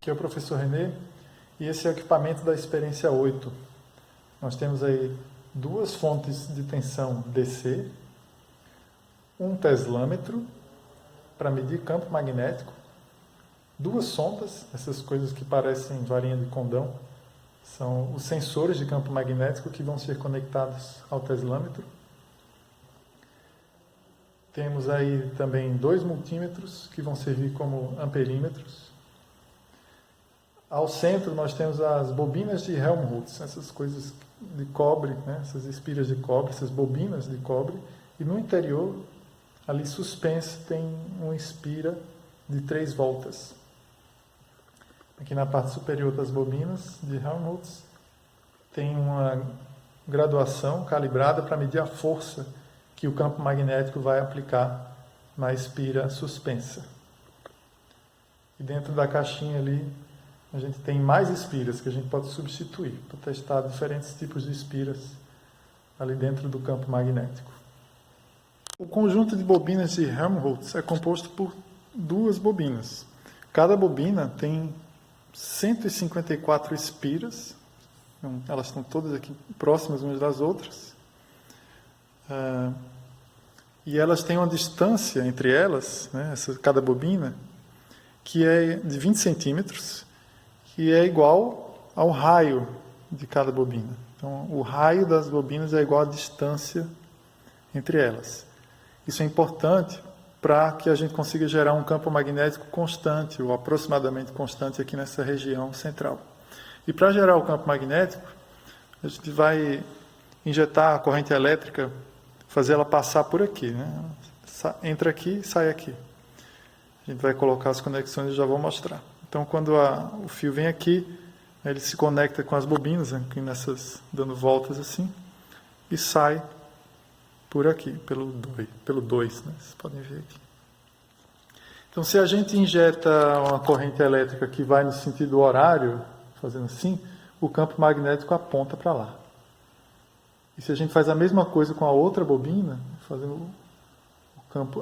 Aqui é o professor René e esse é o equipamento da experiência 8. Nós temos aí duas fontes de tensão DC, um teslâmetro para medir campo magnético, duas sondas, essas coisas que parecem varinha de condão, são os sensores de campo magnético que vão ser conectados ao teslâmetro. Temos aí também dois multímetros que vão servir como amperímetros. Ao centro nós temos as bobinas de Helmholtz, essas coisas de cobre, né? Essas espiras de cobre, essas bobinas de cobre. E no interior, ali suspenso, tem uma espira de 3 voltas. Aqui na parte superior das bobinas de Helmholtz tem uma graduação calibrada para medir a força que o campo magnético vai aplicar na espira suspensa. E dentro da caixinha ali a gente tem mais espiras que a gente pode substituir para testar diferentes tipos de espiras ali dentro do campo magnético. O conjunto de bobinas de Helmholtz é composto por duas bobinas. Cada bobina tem 154 espiras, elas estão todas aqui próximas umas das outras, e elas têm uma distância entre elas, né, cada bobina, que é de 20 centímetros, que é igual ao raio de cada bobina. Então, o raio das bobinas é igual à distância entre elas. Isso é importante para que a gente consiga gerar um campo magnético constante, ou aproximadamente constante aqui nessa região central. E para gerar o campo magnético, a gente vai injetar a corrente elétrica, fazer ela passar por aqui, né? Entra aqui e sai aqui. A gente vai colocar as conexões e já vou mostrar. Então, quando o fio vem aqui, ele se conecta com as bobinas, aqui nessas, dando voltas assim, e sai por aqui, pelo 2, né? Vocês podem ver aqui. Então, se a gente injeta uma corrente elétrica que vai no sentido horário, fazendo assim, o campo magnético aponta para lá. E se a gente faz a mesma coisa com a outra bobina, fazendo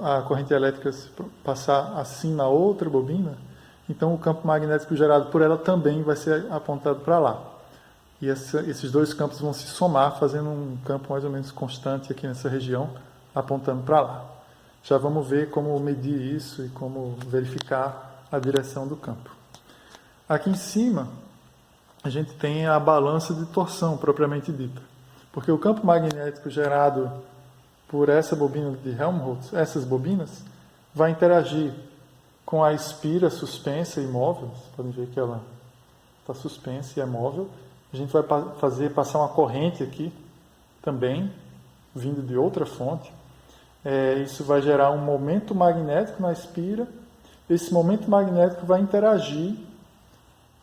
a corrente elétrica passar assim na outra bobina, então o campo magnético gerado por ela também vai ser apontado para lá. E esses dois campos vão se somar, fazendo um campo mais ou menos constante aqui nessa região, apontando para lá. Já vamos ver como medir isso e como verificar a direção do campo. Aqui em cima, a gente tem a balança de torção, propriamente dita. Porque o campo magnético gerado por essa bobina de Helmholtz, essas bobinas, vai interagir com a espira suspensa e móvel. Vocês podem ver que ela está suspensa e é móvel. A gente vai passar uma corrente aqui também, vindo de outra fonte. Isso vai gerar um momento magnético na espira. Esse momento magnético vai interagir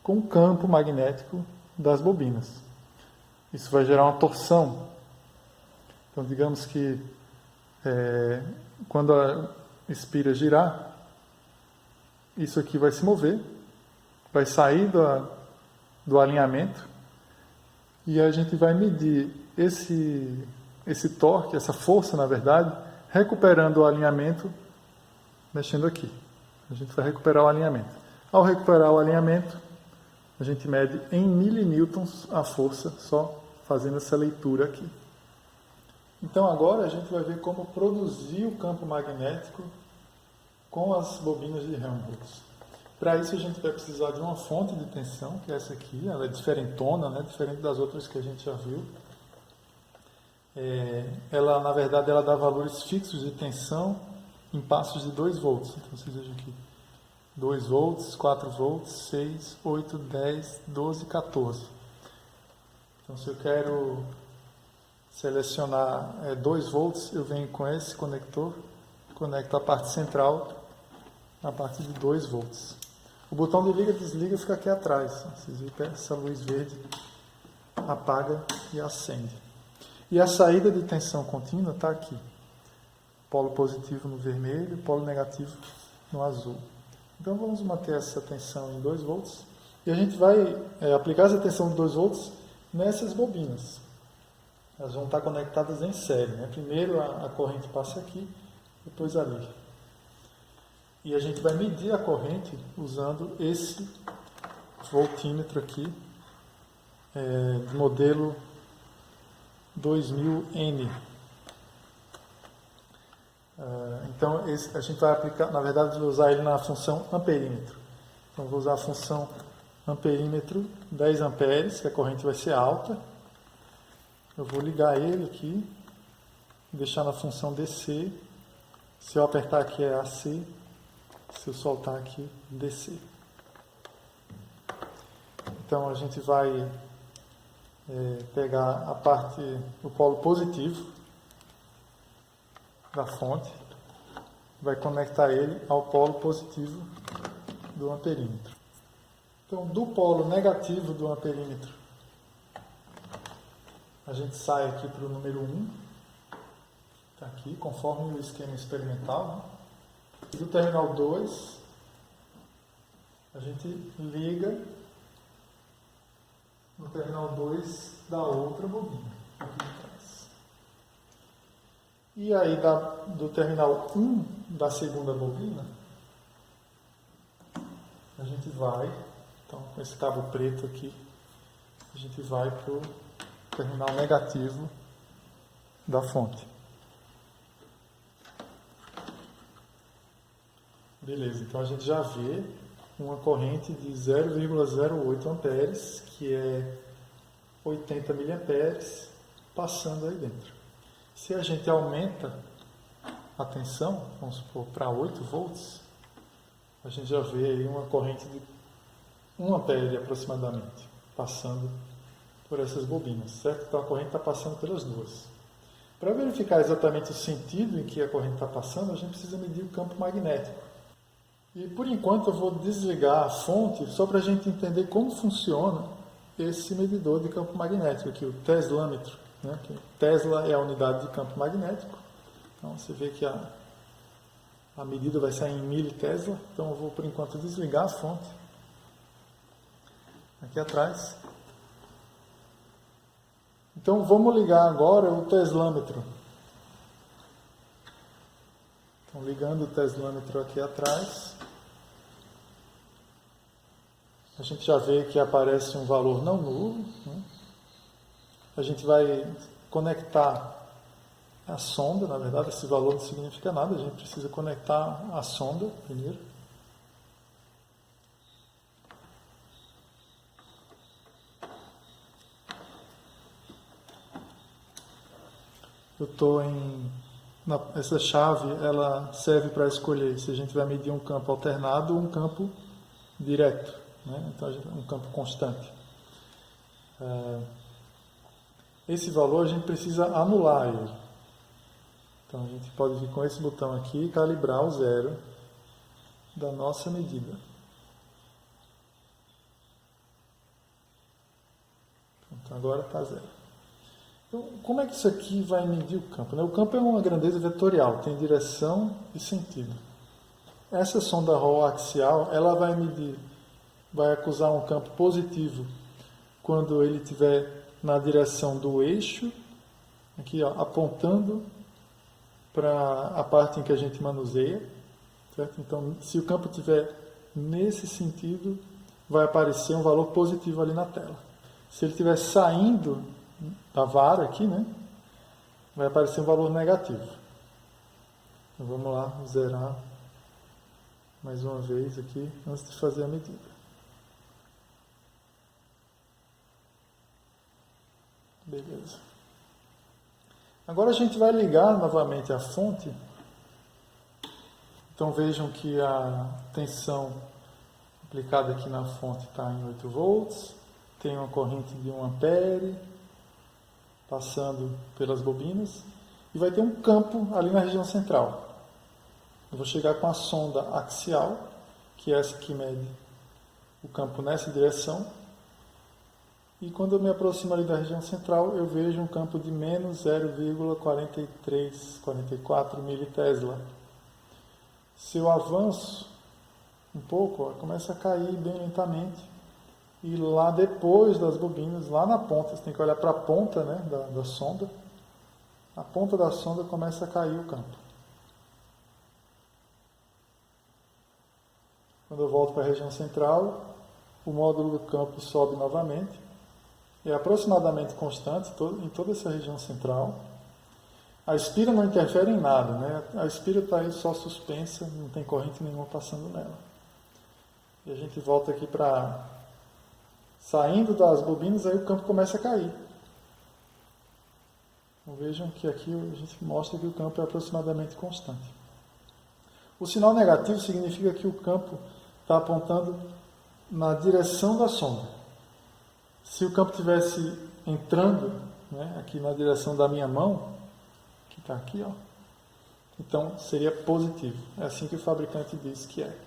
com o campo magnético das bobinas. Isso vai gerar uma torção. Então, digamos que quando a espira girar, isso aqui vai se mover, vai sair do alinhamento, e a gente vai medir esse torque, essa força, na verdade, recuperando o alinhamento, mexendo aqui. A gente vai recuperar o alinhamento. Ao recuperar o alinhamento, a gente mede em milinewtons a força, só fazendo essa leitura aqui. Então agora a gente vai ver como produzir o campo magnético com as bobinas de Helmholtz. Para isso a gente vai precisar de uma fonte de tensão, que é essa aqui. Ela é diferentona, né? Diferente das outras que a gente já viu. Ela, na verdade, ela dá valores fixos de tensão em passos de 2 volts. Então vocês vejam aqui. 2 volts, 4 volts, 6, 8, 10, 12, 14. Então se eu quero selecionar 2 volts, eu venho com esse conector, conecto a parte central, a parte de 2 volts. O botão de liga e desliga fica aqui atrás. Vocês veem que essa luz verde apaga e acende. E a saída de tensão contínua está aqui. Polo positivo no vermelho, polo negativo no azul. Então vamos manter essa tensão em 2 volts. E a gente vai aplicar essa tensão de 2 volts nessas bobinas. Elas vão estar conectadas em série, né? Primeiro a corrente passa aqui, depois ali. E a gente vai medir a corrente usando esse voltímetro aqui, de modelo 2000N. Então, a gente vai aplicar, na verdade, vou usar ele na função amperímetro. Então, vou usar a função amperímetro 10 amperes, que a corrente vai ser alta. Eu vou ligar ele aqui, deixar na função DC. Se eu apertar aqui é AC, se eu soltar aqui, DC. Então, a gente vai pegar a parte, o polo positivo da fonte, vai conectar ele ao polo positivo do amperímetro. Então, do polo negativo do amperímetro, a gente sai aqui para o número 1, está aqui, conforme o esquema experimental, né? Do terminal 2, a gente liga no terminal 2 da outra bobina, aqui de trás. E aí, do terminal 1 da segunda bobina, a gente vai, então, com esse cabo preto aqui, a gente vai para o terminal negativo da fonte. Beleza, então a gente já vê uma corrente de 0,08 amperes, que é 80 miliamperes, passando aí dentro. Se a gente aumenta a tensão, vamos supor, para 8 volts, a gente já vê aí uma corrente de 1 ampere aproximadamente, passando por essas bobinas, certo? Então a corrente está passando pelas duas. Para verificar exatamente o sentido em que a corrente está passando, a gente precisa medir o campo magnético. E por enquanto eu vou desligar a fonte só para a gente entender como funciona esse medidor de campo magnético aqui, o teslâmetro, né? Que Tesla é a unidade de campo magnético. Então você vê que a medida vai sair em militesla. Então eu vou por enquanto desligar a fonte aqui atrás. Então vamos ligar agora o teslâmetro. Então ligando o teslâmetro aqui atrás, a gente já vê que aparece um valor não nulo, né? A gente vai conectar a sonda, na verdade esse valor não significa nada, a gente precisa conectar a sonda primeiro. Eu estou essa chave, ela serve para escolher se a gente vai medir um campo alternado ou um campo direto, né? Então, um campo constante. Esse valor a gente precisa anular ele. Então a gente pode vir com esse botão aqui e calibrar o zero da nossa medida. Então agora está zero. Então, como é que isso aqui vai medir o campo, né? O campo é uma grandeza vetorial, tem direção e sentido. Essa sonda Hall axial, ela vai acusar um campo positivo quando ele estiver na direção do eixo, aqui ó, apontando para a parte em que a gente manuseia, certo? Então, se o campo estiver nesse sentido, vai aparecer um valor positivo ali na tela. Se ele estiver saindo da vara aqui, né, vai aparecer um valor negativo. Então, vamos lá, zerar mais uma vez aqui, antes de fazer a medida. Beleza. Agora a gente vai ligar novamente a fonte. Então vejam que a tensão aplicada aqui na fonte está em 8 volts. Tem uma corrente de 1 ampere passando pelas bobinas. E vai ter um campo ali na região central. Eu vou chegar com a sonda axial, que é essa que mede o campo nessa direção. E quando eu me aproximo ali da região central, eu vejo um campo de menos 0,4344 militesla. Se eu avanço um pouco, ó, começa a cair bem lentamente. E lá depois das bobinas, lá na ponta, você tem que olhar para a ponta, né, da sonda. A ponta da sonda começa a cair o campo. Quando eu volto para a região central, o módulo do campo sobe novamente, é aproximadamente constante em toda essa região central. A espira não interfere em nada, né? A espira está aí só suspensa, não tem corrente nenhuma passando nela. E a gente volta aqui para... Saindo das bobinas, aí o campo começa a cair. Então vejam que aqui a gente mostra que o campo é aproximadamente constante. O sinal negativo significa que o campo está apontando na direção da sonda. Se o campo estivesse entrando, né, aqui na direção da minha mão, que está aqui, ó, então seria positivo. É assim que o fabricante diz que é.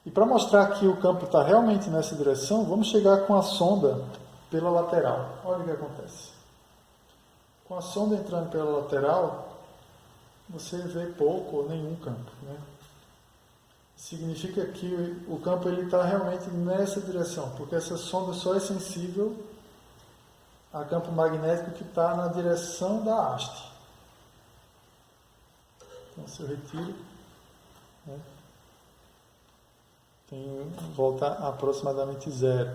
E para mostrar que o campo está realmente nessa direção, vamos chegar com a sonda pela lateral. Olha o que acontece. Com a sonda entrando pela lateral, você vê pouco ou nenhum campo, né? Significa que o campo está realmente nessa direção, porque essa sonda só é sensível a campo magnético que está na direção da haste. Então, se eu retiro, né, volta a aproximadamente zero.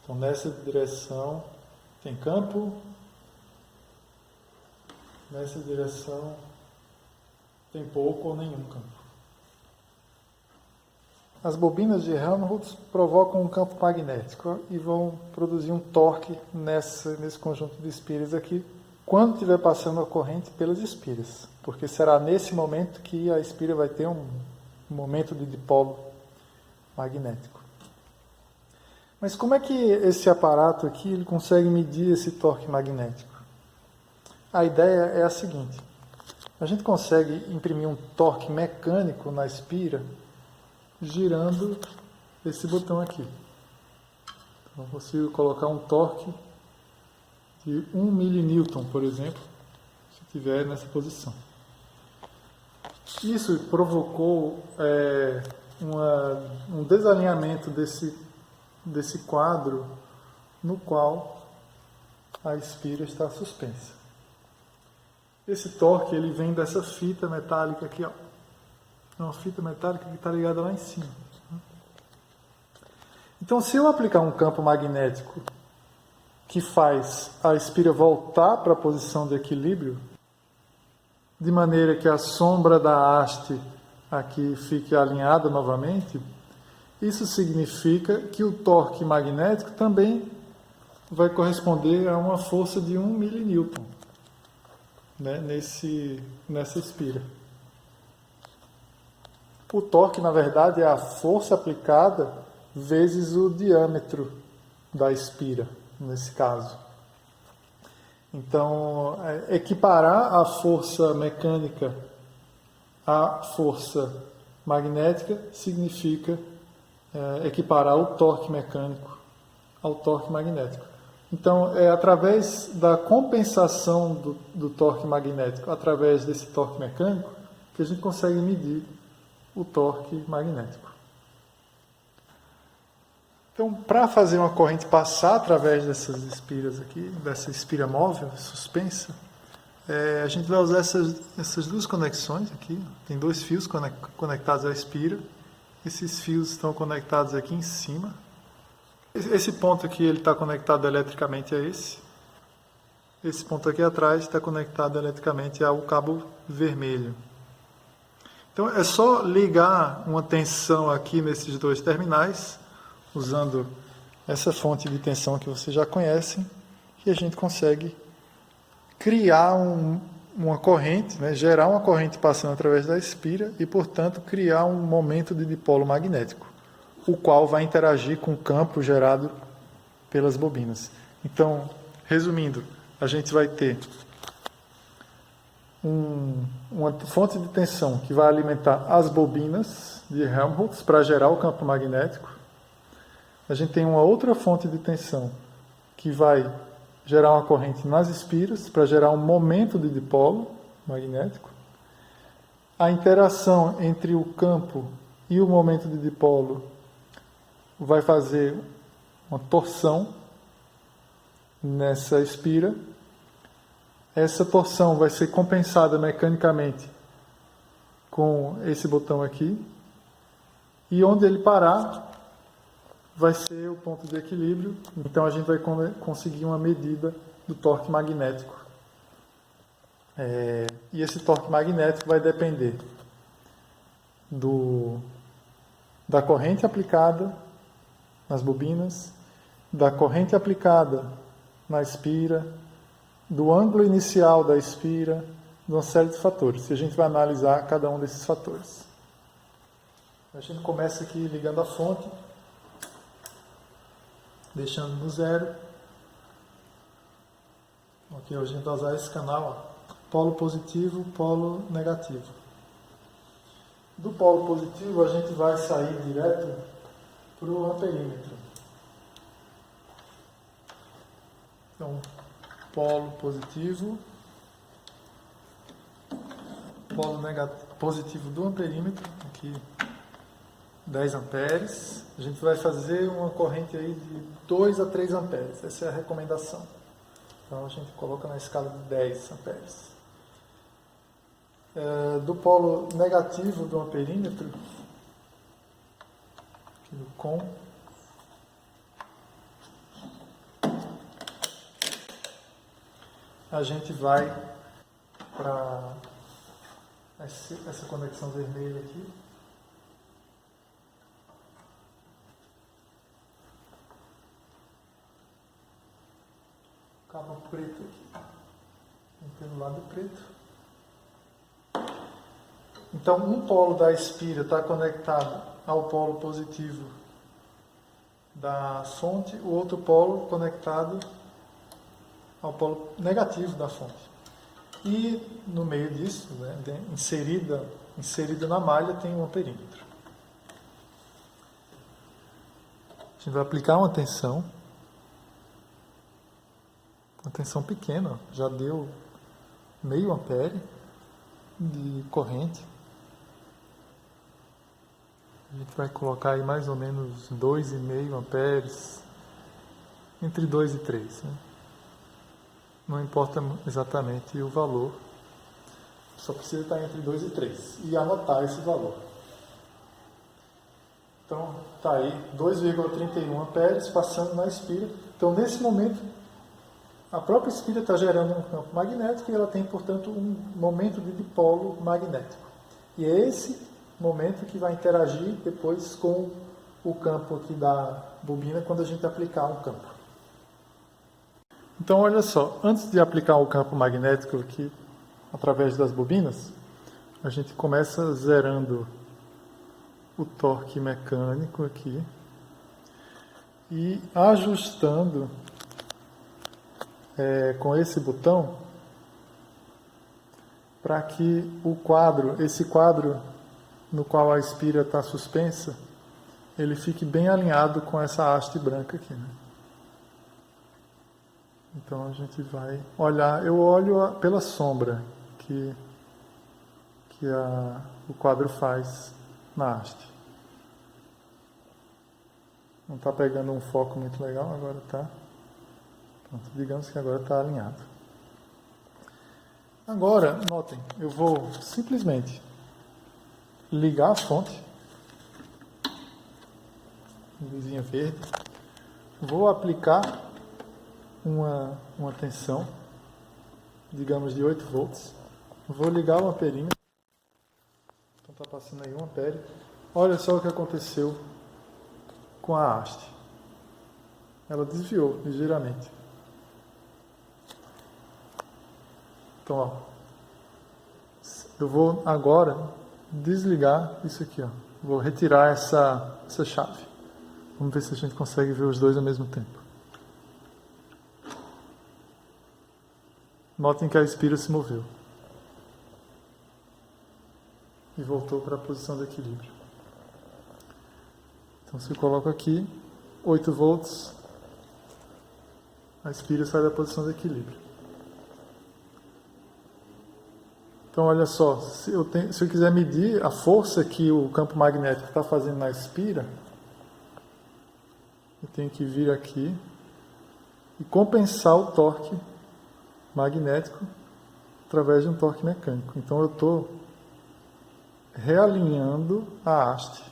Então, nessa direção tem campo, nessa direção tem pouco ou nenhum campo. As bobinas de Helmholtz provocam um campo magnético e vão produzir um torque nesse conjunto de espiras aqui, quando estiver passando a corrente pelas espiras, porque será nesse momento que a espira vai ter um momento de dipolo magnético. Mas como é que esse aparato aqui ele consegue medir esse torque magnético? A ideia é a seguinte: a gente consegue imprimir um torque mecânico na espira girando esse botão aqui. Então, eu consigo colocar um torque de 1 milинewton, por exemplo, se estiver nessa posição. Isso provocou um desalinhamento desse quadro no qual a espira está suspensa. Esse torque ele vem dessa fita metálica aqui, ó. É uma fita metálica que está ligada lá em cima. Então, se eu aplicar um campo magnético que faz a espira voltar para a posição de equilíbrio, de maneira que a sombra da haste aqui fique alinhada novamente, isso significa que o torque magnético também vai corresponder a uma força de 1 milинewton, né, nessa espira. O torque, na verdade, é a força aplicada vezes o diâmetro da espira, nesse caso. Então, equiparar a força mecânica à força magnética significa equiparar o torque mecânico ao torque magnético. Então, é através da compensação do torque magnético, através desse torque mecânico, que a gente consegue medir o torque magnético. Então, para fazer uma corrente passar através dessas espiras aqui, dessa espira móvel, suspensa, a gente vai usar essas duas conexões aqui. Tem dois fios conectados à espira. Esses fios estão conectados aqui em cima. Esse ponto aqui ele está conectado eletricamente a esse. Esse ponto aqui atrás está conectado eletricamente ao cabo vermelho. Então, é só ligar uma tensão aqui nesses dois terminais, usando essa fonte de tensão que vocês já conhecem, e a gente consegue criar uma corrente, né, gerar uma corrente passando através da espira e, portanto, criar um momento de dipolo magnético, o qual vai interagir com o campo gerado pelas bobinas. Então, resumindo, a gente vai ter uma fonte de tensão que vai alimentar as bobinas de Helmholtz para gerar o campo magnético. A gente tem uma outra fonte de tensão que vai gerar uma corrente nas espiras para gerar um momento de dipolo magnético. A interação entre o campo e o momento de dipolo vai fazer uma torção nessa espira. Essa torção vai ser compensada mecanicamente com esse botão aqui. E onde ele parar, vai ser o ponto de equilíbrio. Então a gente vai conseguir uma medida do torque magnético. E esse torque magnético vai depender da corrente aplicada nas bobinas, da corrente aplicada na espira, do ângulo inicial da espira, de uma série de fatores. E a gente vai analisar cada um desses fatores. A gente começa aqui ligando a fonte, deixando no zero. Ok, a gente vai usar esse canal, ó, polo positivo, polo negativo. Do polo positivo a gente vai sair direto para o amperímetro. Então, polo positivo, polo positivo do amperímetro, aqui 10 amperes. A gente vai fazer uma corrente aí de 2 a 3 amperes, essa é a recomendação. Então a gente coloca na escala de 10 amperes. Do polo negativo do amperímetro, aqui no com, a gente vai para essa conexão vermelha aqui. Cabo preto aqui, pelo lado preto. Então, um polo da espira está conectado ao polo positivo da fonte, o outro polo conectado ao polo negativo da fonte. E no meio disso, né, inserida na malha, tem um amperímetro. A gente vai aplicar uma tensão pequena, já deu meio ampere de corrente. A gente vai colocar aí mais ou menos 2,5 amperes, entre 2 e 3. Né? Não importa exatamente o valor, só precisa estar entre 2 e 3 e anotar esse valor. Então, está aí 2,31 amperes passando na espira. Então, nesse momento, a própria espira está gerando um campo magnético e ela tem, portanto, um momento de dipolo magnético. E é esse momento que vai interagir depois com o campo aqui da bobina quando a gente aplicar um campo. Então, olha só, antes de aplicar o campo magnético aqui através das bobinas, a gente começa zerando o torque mecânico aqui e ajustando com esse botão para que esse quadro no qual a espira está suspensa, ele fique bem alinhado com essa haste branca aqui, né? Então a gente vai olhar, eu olho pela sombra que o quadro faz na haste. Não está pegando um foco muito legal, agora está. Pronto, digamos que agora está alinhado. Agora, notem, eu vou simplesmente ligar a fonte, luzinha verde, vou aplicar uma tensão, digamos de 8 volts, vou ligar o amperímetro, então está passando aí 1 ampere, olha só o que aconteceu com a haste, ela desviou ligeiramente. Então, ó, eu vou agora desligar isso aqui, ó. Vou retirar essa chave. Vamos ver se a gente consegue ver os dois ao mesmo tempo. Notem que a espira se moveu. E voltou para a posição de equilíbrio. Então, se eu coloco aqui, 8 volts, a espira sai da posição de equilíbrio. Então, olha só, se eu quiser medir a força que o campo magnético está fazendo na espira, eu tenho que vir aqui e compensar o torque magnético através de um torque mecânico. Então, eu estou realinhando a haste.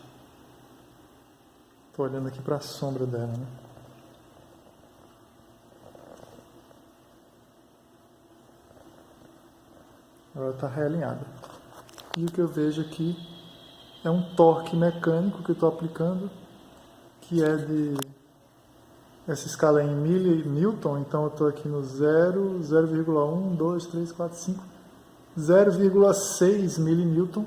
Estou olhando aqui para a sombra dela, né? Ela está realinhada. E o que eu vejo aqui é um torque mecânico que eu estou aplicando, que é de... Essa escala é em milnewton, então eu estou aqui no 0, 0,1, 2, 3, 4, 5, 0,6 milnewton,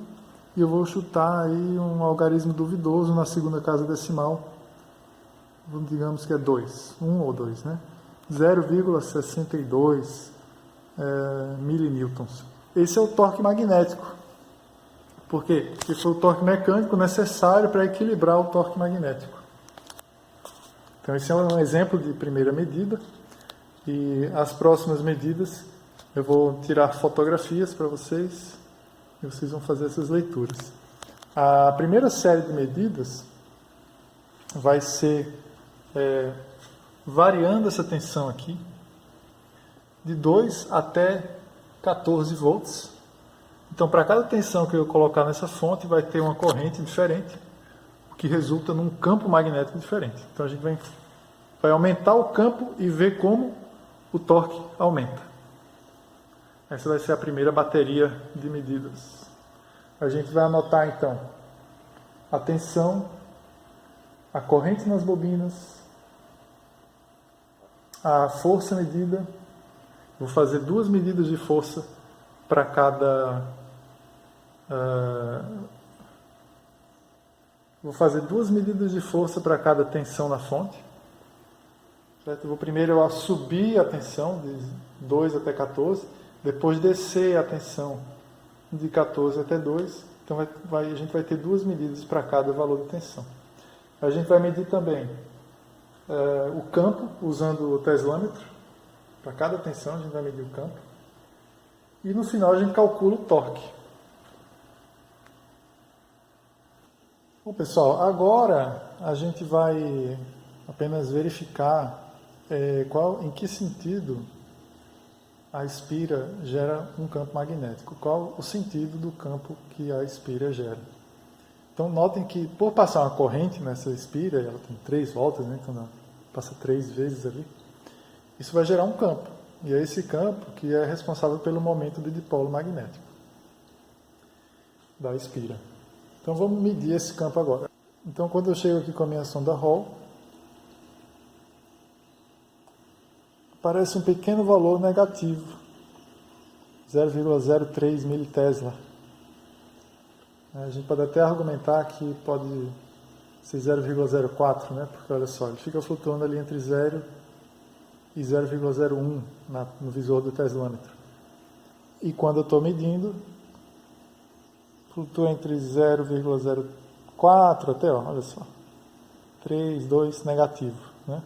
e eu vou chutar aí um algarismo duvidoso na segunda casa decimal, digamos que é 2, 1 ou 2, né? 0,62 milnewtons. Esse é o torque magnético. Por quê? Porque foi o torque mecânico necessário para equilibrar o torque magnético. Então, esse é um exemplo de primeira medida. E as próximas medidas eu vou tirar fotografias para vocês e vocês vão fazer essas leituras. A primeira série de medidas vai ser variando essa tensão aqui de 2 até 14 volts. Então, para cada tensão que eu colocar nessa fonte, vai ter uma corrente diferente, o que resulta num campo magnético diferente. Então, a gente vai aumentar o campo e ver como o torque aumenta. Essa vai ser a primeira bateria de medidas. A gente vai anotar, então, a tensão, a corrente nas bobinas, a força medida. Vou fazer 2 medidas de força para cada... vou fazer 2 medidas de força para cada tensão na fonte. Certo? Primeiro eu vou subir a tensão de 2 até 14, depois descer a tensão de 14 até 2. Então a gente vai ter 2 medidas para cada valor de tensão. A gente vai medir também o campo usando o teslâmetro. Para cada tensão a gente vai medir o campo. E no final a gente calcula o torque. Bom, pessoal, agora a gente vai apenas verificar em que sentido a espira gera um campo magnético. Qual o sentido do campo que a espira gera. Então, notem que por passar uma corrente nessa espira, ela tem 3 voltas, né? Então ela passa 3 vezes ali, isso vai gerar um campo. E é esse campo que é responsável pelo momento de dipolo magnético da espira. Então vamos medir esse campo agora. Então quando eu chego aqui com a minha sonda Hall, aparece um pequeno valor negativo, 0,03 militesla. A gente pode até argumentar que pode ser 0,04, né? Porque olha só, ele fica flutuando ali entre 0 e 0,01 no visor do teslâmetro. E quando eu estou medindo, flutua entre 0,04 até, olha só, 3, 2, negativo, né?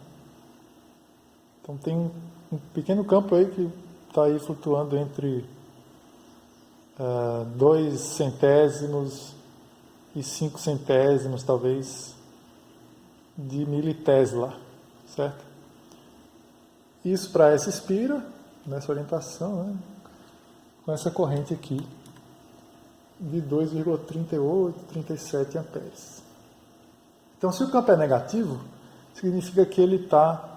Então tem um pequeno campo aí que está aí flutuando entre 2 centésimos e 5 centésimos, talvez, de militesla, certo? Isso para essa espira, nessa orientação, né? Com essa corrente aqui, de 2,38, 37 amperes. Então, se o campo é negativo, significa que ele está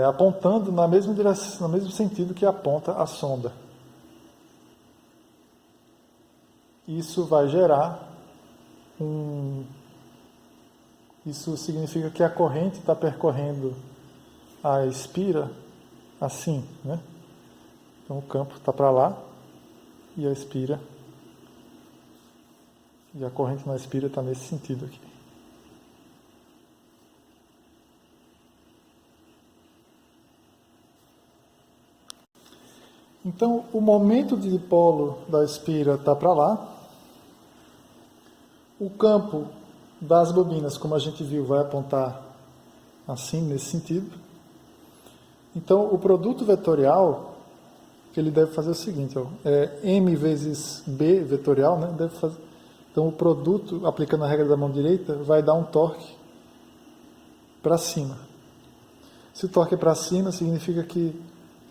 apontando na mesma direção, no mesmo sentido que aponta a sonda. Isso vai gerar Isso significa que a corrente está percorrendo a espira assim, né? Então o campo está para lá e a espira, e a corrente na espira está nesse sentido aqui. Então o momento de dipolo da espira está para lá, o campo das bobinas, como a gente viu, vai apontar assim, nesse sentido. Então, o produto vetorial, que ele deve fazer o seguinte, ó, M vezes B vetorial, né, deve fazer. Então, o produto, aplicando a regra da mão direita, vai dar um torque para cima. Se o torque é para cima, significa que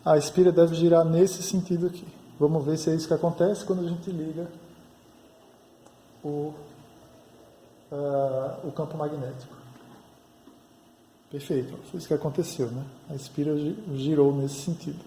a espira deve girar nesse sentido aqui. Vamos ver se é isso que acontece quando a gente liga o o campo magnético. Perfeito, foi isso que aconteceu, né? A espira girou nesse sentido.